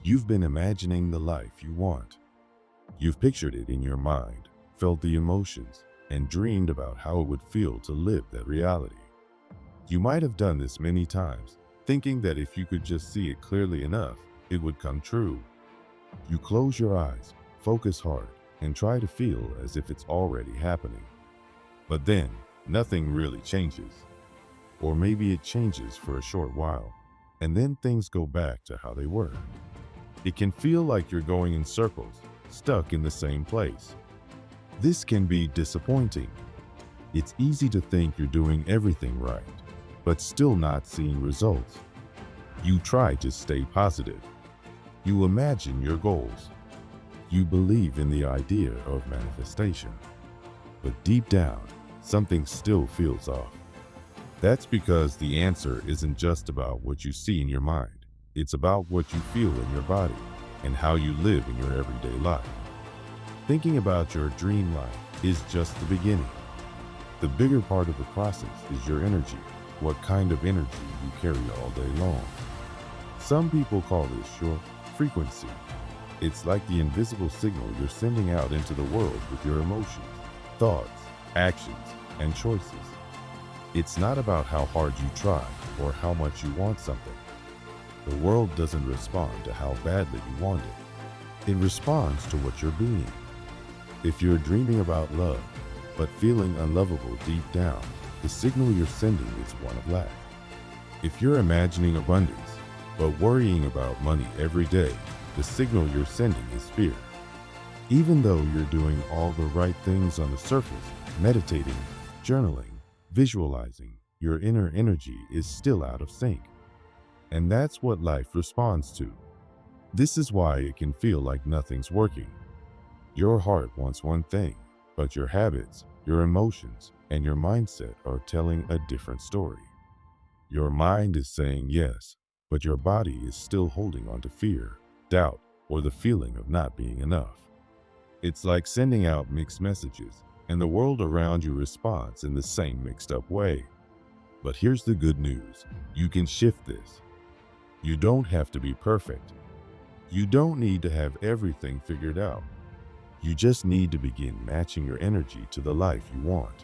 You've been imagining the life you want. You've pictured it in your mind, felt the emotions, and dreamed about how it would feel to live that reality. You might have done this many times, thinking that if you could just see it clearly enough, it would come true. You close your eyes, focus hard, and try to feel as if it's already happening. But then, nothing really changes. Or maybe it changes for a short while, and then things go back to how they were. It can feel like you're going in circles, stuck in the same place. This can be disappointing. It's easy to think you're doing everything right, but still not seeing results. You try to stay positive. You imagine your goals. You believe in the idea of manifestation. But deep down, something still feels off. That's because the answer isn't just about what you see in your mind. It's about what you feel in your body and how you live in your everyday life. Thinking about your dream life is just the beginning. The bigger part of the process is your energy, what kind of energy you carry all day long. Some people call this your frequency. It's like the invisible signal you're sending out into the world with your emotions, thoughts, actions, and choices. It's not about how hard you try or how much you want something. The world doesn't respond to how badly you want it. It responds to what you're being. If you're dreaming about love, but feeling unlovable deep down, the signal you're sending is one of lack. If you're imagining abundance, but worrying about money every day, the signal you're sending is fear. Even though you're doing all the right things on the surface, meditating, journaling, visualizing, your inner energy is still out of sync. And that's what life responds to. This is why it can feel like nothing's working. Your heart wants one thing, but your habits, your emotions, and your mindset are telling a different story. Your mind is saying yes, but your body is still holding on to fear, doubt, or the feeling of not being enough. It's like sending out mixed messages, and the world around you responds in the same mixed up way. But here's the good news. You can shift this. You don't have to be perfect. You don't need to have everything figured out. You just need to begin matching your energy to the life you want.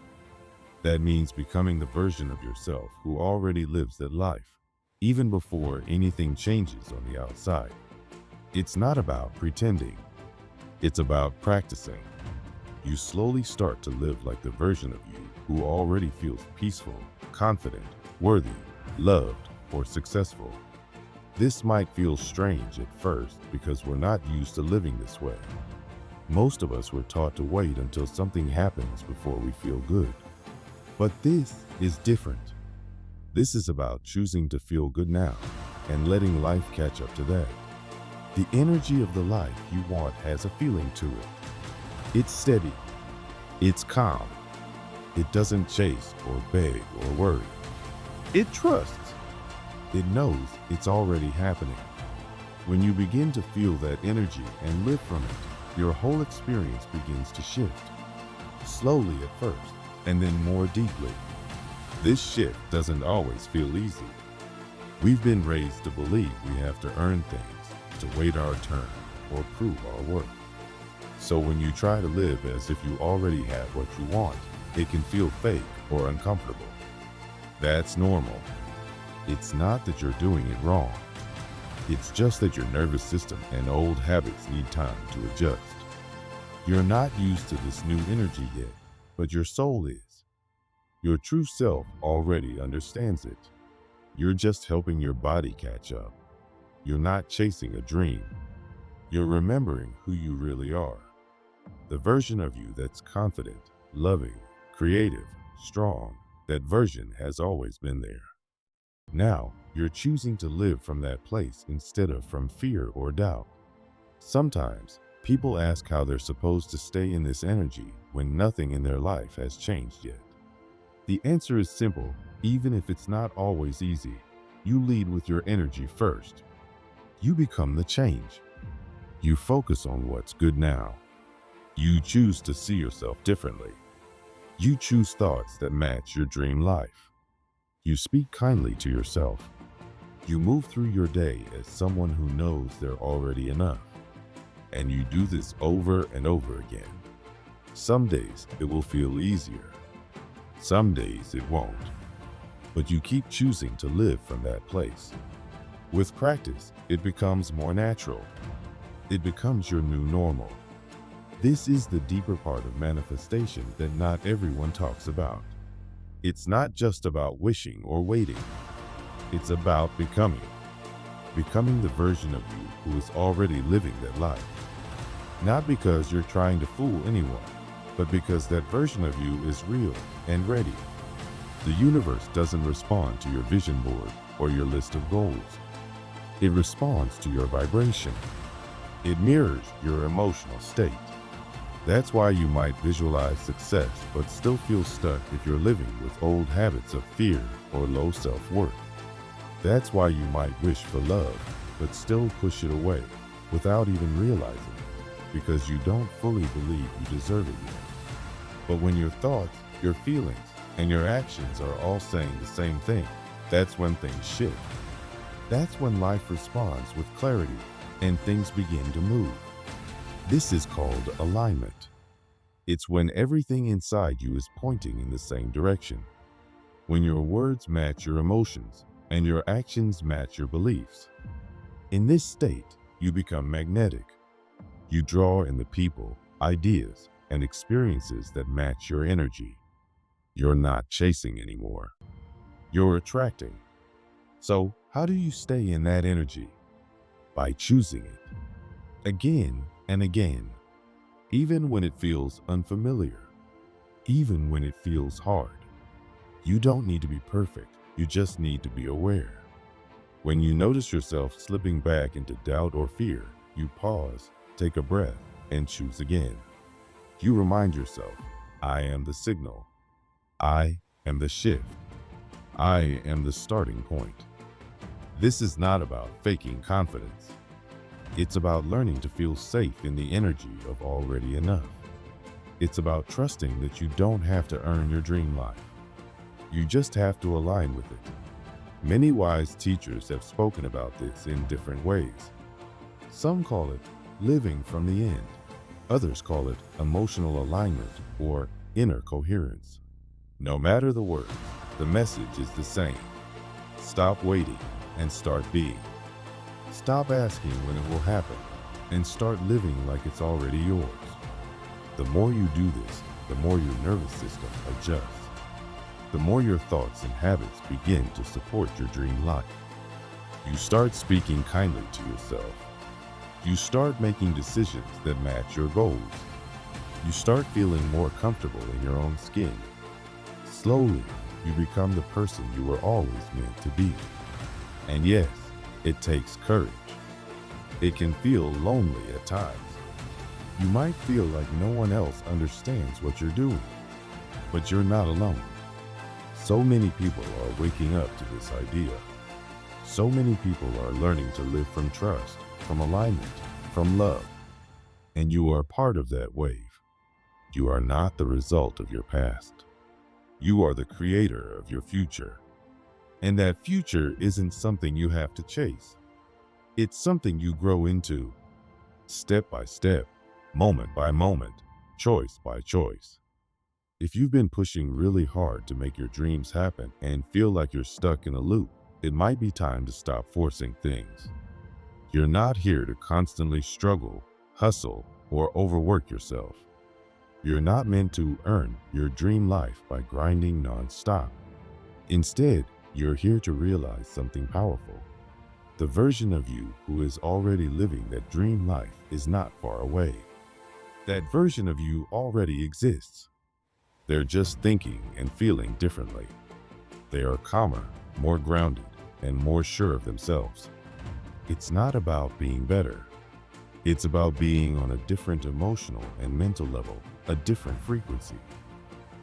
That means becoming the version of yourself who already lives that life, even before anything changes on the outside. It's not about pretending. It's about practicing. You slowly start to live like the version of you who already feels peaceful, confident, worthy, loved, or successful. This might feel strange at first because we're not used to living this way. Most of us were taught to wait until something happens before we feel good. But this is different. This is about choosing to feel good now and letting life catch up to that. The energy of the life you want has a feeling to it. It's steady. It's calm. It doesn't chase or beg or worry. It trusts. It knows it's already happening. When you begin to feel that energy and live from it, your whole experience begins to shift. Slowly at first, and then more deeply. This shift doesn't always feel easy. We've been raised to believe we have to earn things, to wait our turn, or prove our worth. So when you try to live as if you already have what you want, it can feel fake or uncomfortable. That's normal. It's not that you're doing it wrong. It's just that your nervous system and old habits need time to adjust. You're not used to this new energy yet, but your soul is. Your true self already understands it. You're just helping your body catch up. You're not chasing a dream. You're remembering who you really are. The version of you that's confident, loving, creative, strong, that version has always been there. Now, you're choosing to live from that place instead of from fear or doubt. Sometimes, people ask how they're supposed to stay in this energy when nothing in their life has changed yet. The answer is simple, even if it's not always easy. You lead with your energy first. You become the change. You focus on what's good now. You choose to see yourself differently. You choose thoughts that match your dream life. You speak kindly to yourself. You move through your day as someone who knows they're already enough, and you do this over and over again. Some days it will feel easier, some days it won't, but you keep choosing to live from that place. With practice, it becomes more natural. It becomes your new normal. This is the deeper part of manifestation that not everyone talks about. It's not just about wishing or waiting. It's about becoming. Becoming the version of you who is already living that life. Not because you're trying to fool anyone, but because that version of you is real and ready. The universe doesn't respond to your vision board or your list of goals. It responds to your vibration. It mirrors your emotional state. That's why you might visualize success but still feel stuck if you're living with old habits of fear or low self-worth. That's why you might wish for love but still push it away without even realizing it, because you don't fully believe you deserve it yet. But when your thoughts, your feelings, and your actions are all saying the same thing, that's when things shift. That's when life responds with clarity and things begin to move. This is called alignment. It's when everything inside you is pointing in the same direction. When your words match your emotions and your actions match your beliefs. In this state, you become magnetic. You draw in the people, ideas, and experiences that match your energy. You're not chasing anymore. You're attracting. So, how do you stay in that energy? By choosing it. Again and again. Even when it feels unfamiliar. Even when it feels hard. You don't need to be perfect. You just need to be aware. When you notice yourself slipping back into doubt or fear, you pause, take a breath, and choose again. You remind yourself, I am the signal. I am the shift. I am the starting point. This is not about faking confidence. It's about learning to feel safe in the energy of already enough. It's about trusting that you don't have to earn your dream life. You just have to align with it. Many wise teachers have spoken about this in different ways. Some call it living from the end. Others call it emotional alignment or inner coherence. No matter the word, the message is the same. Stop waiting and start being. Stop asking when it will happen and start living like it's already yours. The more you do this, the more your nervous system adjusts. The more your thoughts and habits begin to support your dream life. You start speaking kindly to yourself. You start making decisions that match your goals. You start feeling more comfortable in your own skin. Slowly, you become the person you were always meant to be. And yes, it takes courage. It can feel lonely at times. You might feel like no one else understands what you're doing, but you're not alone. So many people are waking up to this idea. So many people are learning to live from trust, from alignment, from love. And you are part of that wave. You are not the result of your past. You are the creator of your future. And that future isn't something you have to chase. It's something you grow into, step by step, moment by moment, choice by choice. If you've been pushing really hard to make your dreams happen and feel like you're stuck in a loop, it might be time to stop forcing things. You're not here to constantly struggle, hustle, or overwork yourself. You're not meant to earn your dream life by grinding non-stop. Instead, you're here to realize something powerful. The version of you who is already living that dream life is not far away. That version of you already exists. They're just thinking and feeling differently. They are calmer, more grounded, and more sure of themselves. It's not about being better. It's about being on a different emotional and mental level, a different frequency.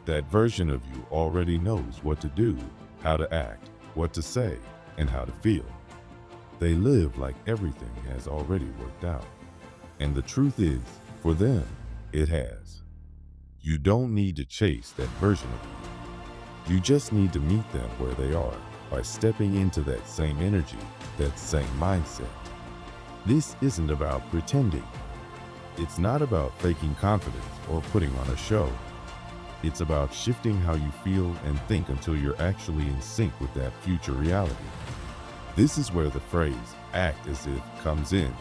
That version of you already knows what to do, how to act, what to say, and how to feel. They live like everything has already worked out. And the truth is, for them, it has. You don't need to chase that version of you. You just need to meet them where they are. by stepping into that same energy, that same mindset. This isn't about pretending. It's not about faking confidence or putting on a show. It's about shifting how you feel and think until you're actually in sync with that future reality. This is where the phrase, act as if, comes in.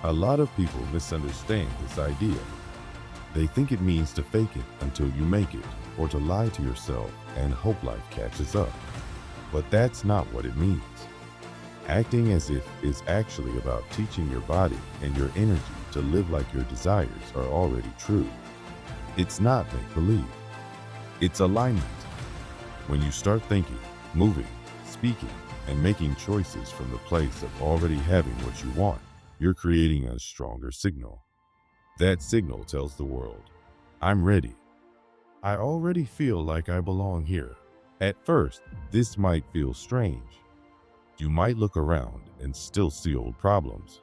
A lot of people misunderstand this idea. They think it means to fake it until you make it, or to lie to yourself and hope life catches up. But that's not what it means. Acting as if is actually about teaching your body and your energy to live like your desires are already true. It's not make-believe. It's alignment. When you start thinking, moving, speaking, and making choices from the place of already having what you want, you're creating a stronger signal. That signal tells the world, I'm ready. I already feel like I belong here. At first, this might feel strange. You might look around and still see old problems.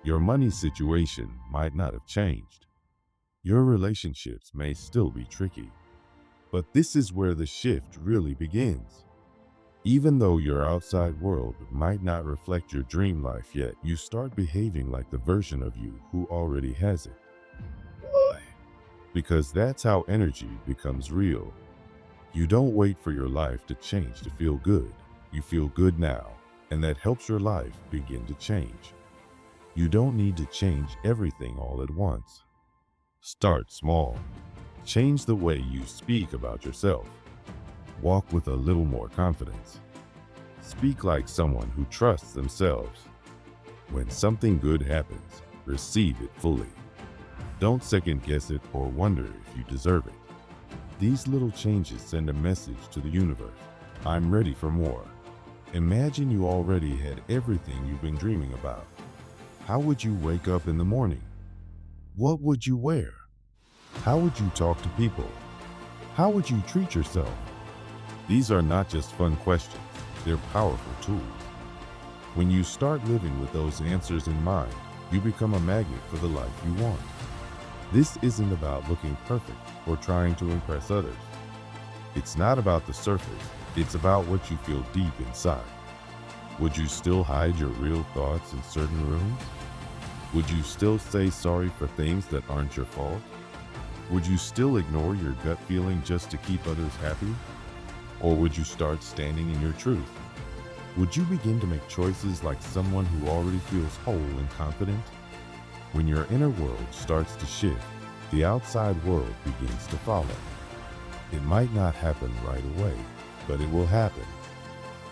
Your money situation might not have changed. Your relationships may still be tricky. But this is where the shift really begins. Even though your outside world might not reflect your dream life yet, you start behaving like the version of you who already has it. Why? Because that's how energy becomes real. You don't wait for your life to change to feel good. You feel good now, and that helps your life begin to change. You don't need to change everything all at once. Start small. Change the way you speak about yourself. Walk with a little more confidence. Speak like someone who trusts themselves. When something good happens, receive it fully. Don't second guess it or wonder if you deserve it. These little changes send a message to the universe. I'm ready for more. Imagine you already had everything you've been dreaming about. How would you wake up in the morning? What would you wear? How would you talk to people? How would you treat yourself? These are not just fun questions, they're powerful tools. When you start living with those answers in mind, you become a magnet for the life you want. This isn't about looking perfect or trying to impress others. It's not about the surface, it's about what you feel deep inside. Would you still hide your real thoughts in certain rooms? Would you still say sorry for things that aren't your fault? Would you still ignore your gut feeling just to keep others happy? Or would you start standing in your truth? Would you begin to make choices like someone who already feels whole and confident? When your inner world starts to shift, the outside world begins to follow. It might not happen right away, but it will happen.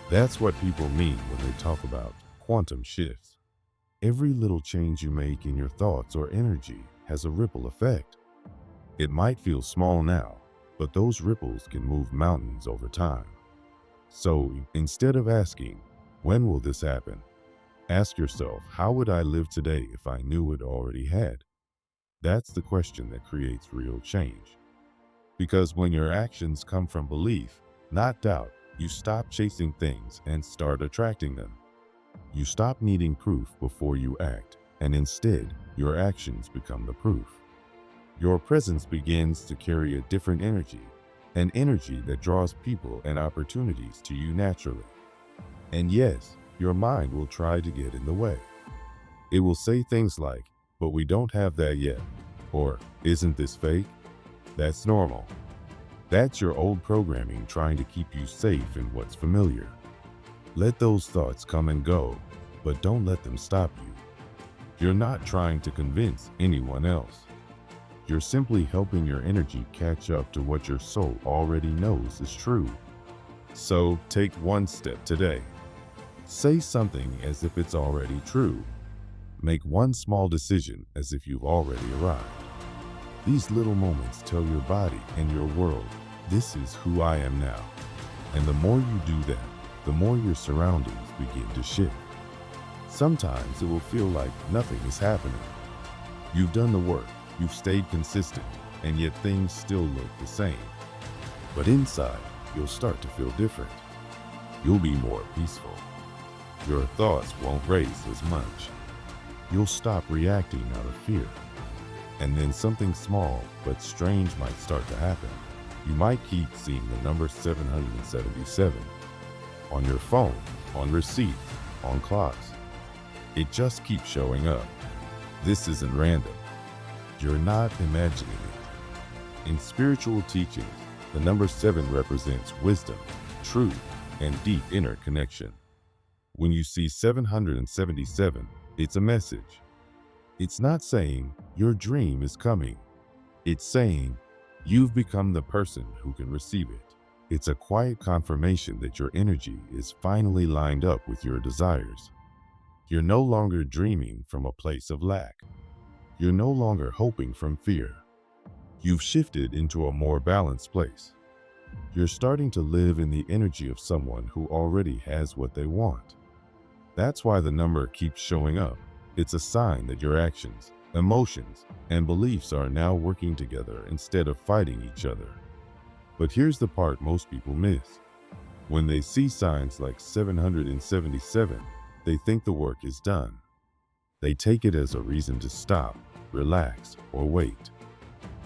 That's what people mean when they talk about quantum shifts. Every little change you make in your thoughts or energy has a ripple effect. It might feel small now, but those ripples can move mountains over time. So instead of asking, when will this happen? Ask yourself, how would I live today if I knew it already had? That's the question that creates real change. Because when your actions come from belief, not doubt, you stop chasing things and start attracting them. You stop needing proof before you act, and instead, your actions become the proof. Your presence begins to carry a different energy, an energy that draws people and opportunities to you naturally. And yes, your mind will try to get in the way. It will say things like, but we don't have that yet, or isn't this fake? That's normal. That's your old programming trying to keep you safe in what's familiar. Let those thoughts come and go, but don't let them stop you. You're not trying to convince anyone else. You're simply helping your energy catch up to what your soul already knows is true. So take one step today. Say something as if it's already true. Make one small decision as if you've already arrived. These little moments tell your body and your world, this is who I am now. And the more you do that, the more your surroundings begin to shift. Sometimes it will feel like nothing is happening. You've done the work, you've stayed consistent, and yet things still look the same. But inside, you'll start to feel different. You'll be more peaceful. Your thoughts won't race as much. You'll stop reacting out of fear. And then something small but strange might start to happen. You might keep seeing the number 777. on your phone, on receipts, on clocks. It just keeps showing up. This isn't random. You're not imagining it. In spiritual teachings, the number 7 represents wisdom, truth, and deep inner connection. When you see 777, it's a message. It's not saying your dream is coming. It's saying you've become the person who can receive it. It's a quiet confirmation that your energy is finally lined up with your desires. You're no longer dreaming from a place of lack. You're no longer hoping from fear. You've shifted into a more balanced place. You're starting to live in the energy of someone who already has what they want. That's why the number keeps showing up. It's a sign that your actions, emotions, and beliefs are now working together instead of fighting each other. But here's the part most people miss. When they see signs like 777, they think the work is done. They take it as a reason to stop, relax, or wait.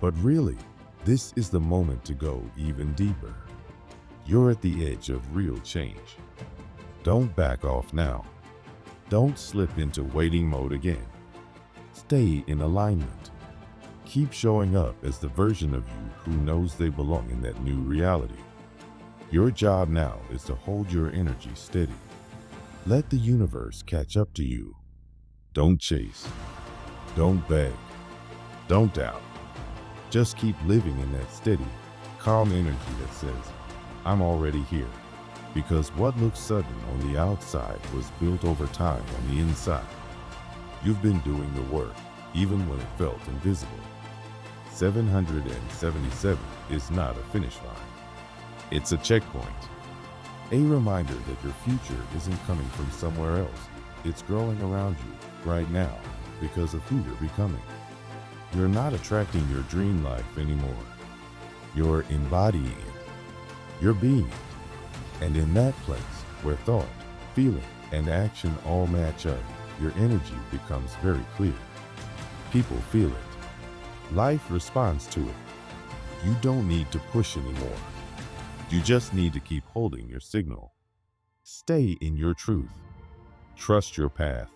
But really, this is the moment to go even deeper. You're at the edge of real change. Don't back off now. Don't slip into waiting mode again. Stay in alignment. Keep showing up as the version of you who knows they belong in that new reality. Your job now is to hold your energy steady. Let the universe catch up to you. Don't chase. Don't beg. Don't doubt. Just keep living in that steady, calm energy that says, I'm already here. Because what looks sudden on the outside was built over time on the inside. You've been doing the work, even when it felt invisible. 777 is not a finish line. It's a checkpoint. A reminder that your future isn't coming from somewhere else. It's growing around you right now because of who you're becoming. You're not attracting your dream life anymore. You're embodying it. You're being it. And in that place where thought, feeling, and action all match up, your energy becomes very clear. People feel it. Life responds to it. You don't need to push anymore. You just need to keep holding your signal. Stay in your truth. Trust your path.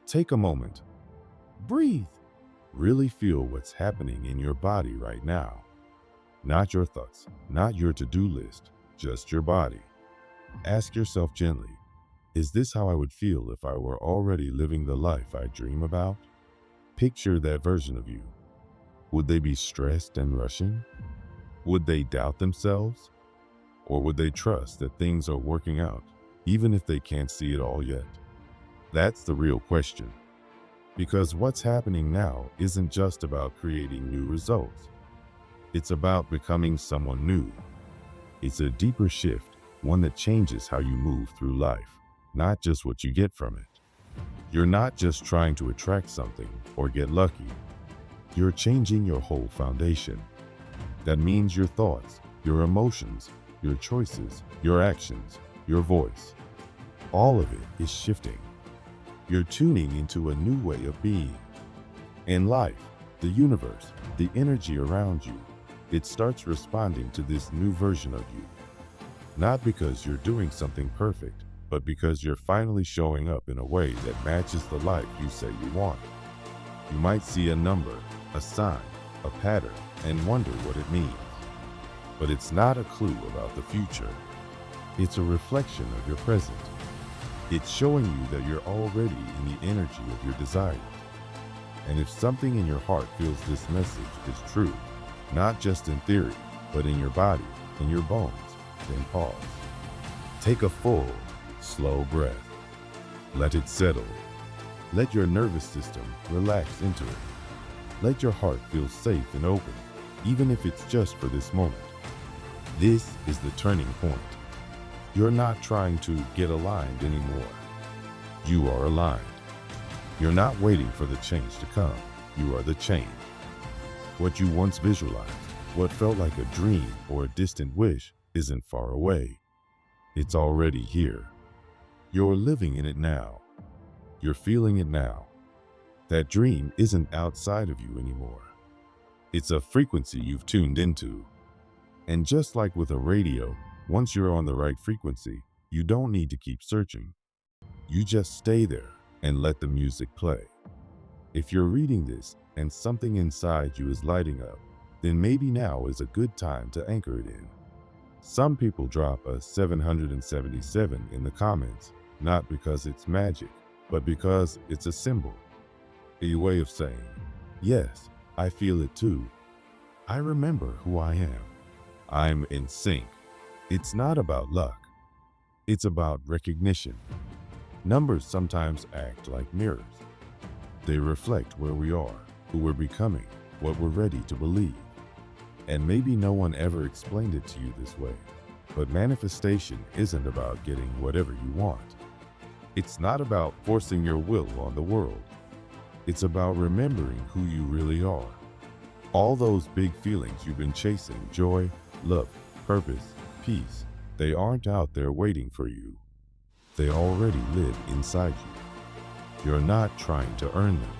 Take a moment. Breathe. Really feel what's happening in your body right now. Not your thoughts, not your to-do list, just your body. Ask yourself gently, is this how I would feel if I were already living the life I dream about? Picture that version of you. Would they be stressed and rushing? Would they doubt themselves? Or would they trust that things are working out, even if they can't see it all yet? That's the real question. Because what's happening now isn't just about creating new results. It's about becoming someone new. It's a deeper shift, one that changes how you move through life, not just what you get from it. You're not just trying to attract something or get lucky. You're changing your whole foundation. That means your thoughts, your emotions, your choices, your actions, your voice. All of it is shifting. You're tuning into a new way of being. In life, the universe, the energy around you, it starts responding to this new version of you. Not because you're doing something perfect, but because you're finally showing up in a way that matches the life you say you want. You might see a number, a sign, a pattern, and wonder what it means. But it's not a clue about the future. It's a reflection of your present. It's showing you that you're already in the energy of your desires. And if something in your heart feels this message is true, not just in theory, but in your body, in your bones, then pause. Take a full, slow breath. Let it settle. Let your nervous system relax into it. Let your heart feel safe and open, even if it's just for this moment. This is the turning point. You're not trying to get aligned anymore. You are aligned. You're not waiting for the change to come. You are the change. What you once visualized, what felt like a dream or a distant wish, isn't far away. It's already here. You're living in it now. You're feeling it now. That dream isn't outside of you anymore. It's a frequency you've tuned into. And just like with a radio, once you're on the right frequency, You don't need to keep searching. You just stay there and let the music play. If you're reading this and something inside you is lighting up, then maybe now is a good time to anchor it in. Some people drop a 777 in the comments, not because it's magic, but because it's a symbol, a way of saying, yes, I feel it too. I remember who I am. I'm in sync. It's not about luck. It's about recognition. Numbers sometimes act like mirrors. They reflect where we are, who we're becoming, what we're ready to believe. And maybe no one ever explained it to you this way, but manifestation isn't about getting whatever you want. It's not about forcing your will on the world. It's about remembering who you really are. All those big feelings you've been chasing, joy, love, purpose, peace, they aren't out there waiting for you. They already live inside you. You're not trying to earn them.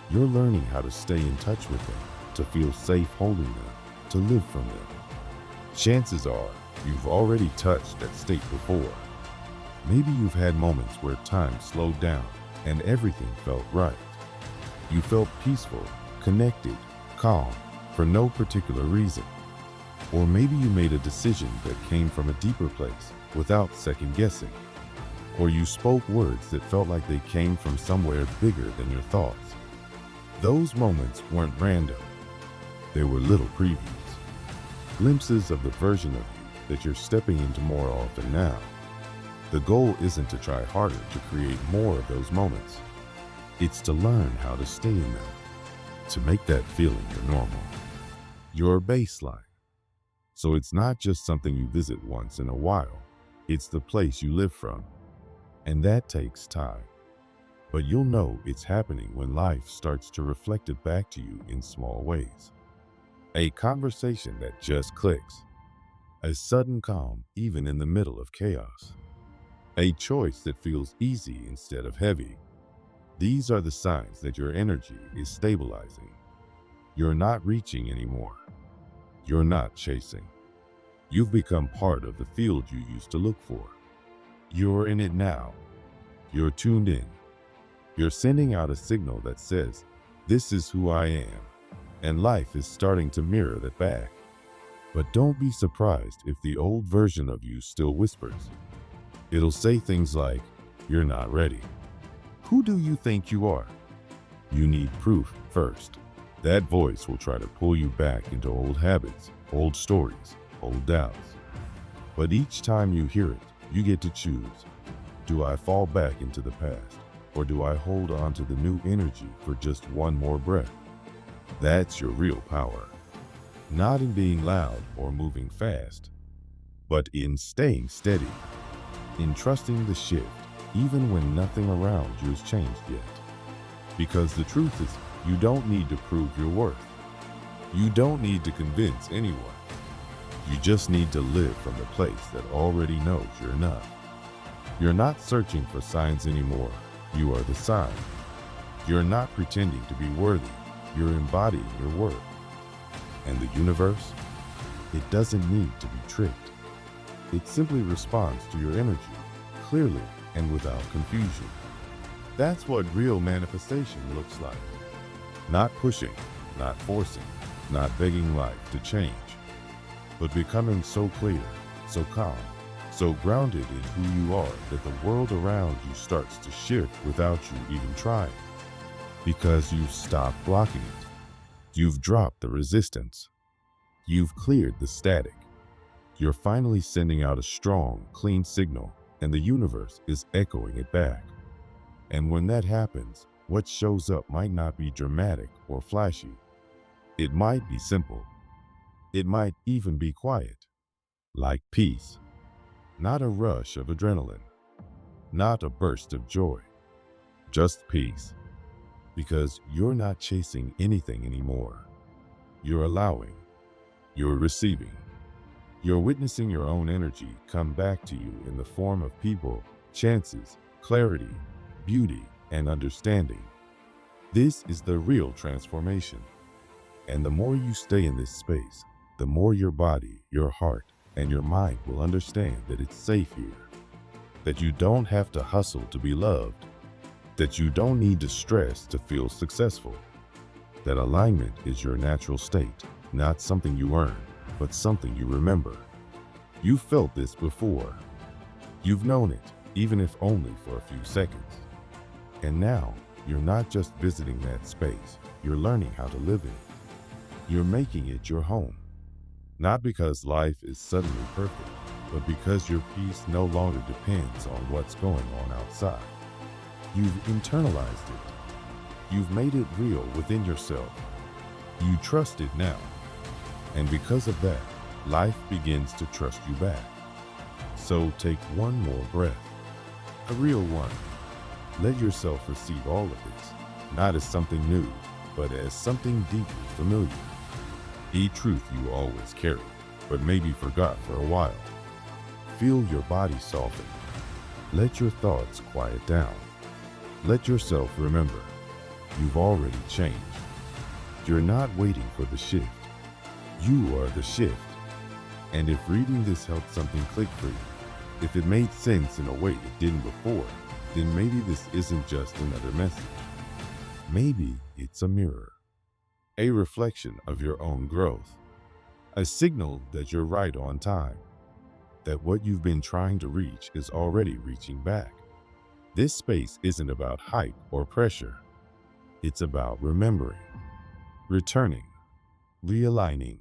You're learning how to stay in touch with them, to feel safe holding them, to live from them. Chances are you've already touched that state before. Maybe you've had moments where time slowed down and everything felt right. You felt peaceful, connected, calm, for no particular reason. Or maybe you made a decision that came from a deeper place without second guessing. Or you spoke words that felt like they came from somewhere bigger than your thoughts. Those moments weren't random. They were little previews, glimpses of the version of you that you're stepping into more often now. The goal isn't to try harder to create more of those moments. It's to learn how to stay in them, to make that feeling your normal, your baseline. So it's not just something you visit once in a while, it's the place you live from. And that takes time. But you'll know it's happening when life starts to reflect it back to you in small ways. A conversation that just clicks. A sudden calm even in the middle of chaos. A choice that feels easy instead of heavy. These are the signs that your energy is stabilizing. You're not reaching anymore. You're not chasing. You've become part of the field you used to look for. You're in it now. You're tuned in. You're sending out a signal that says, this is who I am. And life is starting to mirror that back. But don't be surprised if the old version of you still whispers. It'll say things like, you're not ready. Who do you think you are? You need proof first. That voice will try to pull you back into old habits, old stories, old doubts. But each time you hear it, you get to choose. Do I fall back into the past, or do I hold on to the new energy for just one more breath? That's your real power. Not in being loud or moving fast, but in staying steady, in trusting the shift, even when nothing around you has changed yet. Because the truth is, you don't need to prove your worth. You don't need to convince anyone. You just need to live from the place that already knows you're enough. You're not searching for signs anymore. You are the sign. You're not pretending to be worthy. You're embodying your worth. And the universe, it doesn't need to be tricked. It simply responds to your energy, clearly and without confusion. That's what real manifestation looks like. Not pushing, not forcing, not begging life to change, but becoming so clear, so calm, so grounded in who you are that the world around you starts to shift without you even trying. Because you've stopped blocking it. You've dropped the resistance. You've cleared the static. You're finally sending out a strong, clean signal, and the universe is echoing it back. And when that happens, what shows up might not be dramatic or flashy. It might be simple. It might even be quiet, like peace. Not a rush of adrenaline, not a burst of joy, just peace. Because you're not chasing anything anymore. You're allowing, you're receiving. You're witnessing your own energy come back to you in the form of people, chances, clarity, beauty, and understanding. This is the real transformation. And the more you stay in this space, the more your body, your heart, and your mind will understand that it's safe here. that you don't have to hustle to be loved, that you don't need to stress to feel successful, that alignment is your natural state, not something you earn, but something you remember. You felt this before. You've known it, even if only for a few seconds. And now, you're not just visiting that space, you're learning how to live in it. You're making it your home. Not because life is suddenly perfect, but because your peace no longer depends on what's going on outside. You've internalized it. You've made it real within yourself. You trust it now. And because of that, life begins to trust you back. So take one more breath, a real one. Let yourself receive all of this, not as something new, but as something deeply familiar. A truth you always carried, but maybe forgot for a while. Feel your body soften. Let your thoughts quiet down. Let yourself remember, you've already changed. You're not waiting for the shift. You are the shift. And if reading this helped something click for you, if it made sense in a way it didn't before, then maybe this isn't just another message. Maybe it's a mirror, a reflection of your own growth, a signal that you're right on time, that what you've been trying to reach is already reaching back. This space isn't about hype or pressure. It's about remembering, returning, realigning.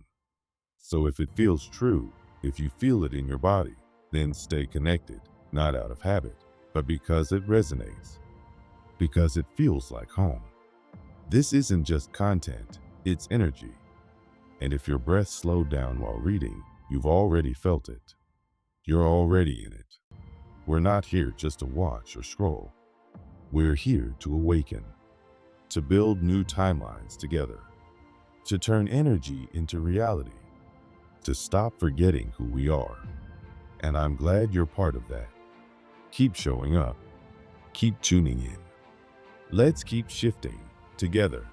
So if it feels true, if you feel it in your body, then stay connected, not out of habit, but because it resonates, because it feels like home. This isn't just content, it's energy. And if your breath slowed down while reading, you've already felt it. You're already in it. We're not here just to watch or scroll. We're here to awaken, to build new timelines together, to turn energy into reality, to stop forgetting who we are. And I'm glad you're part of that. Keep showing up. Keep tuning in. Let's keep shifting together.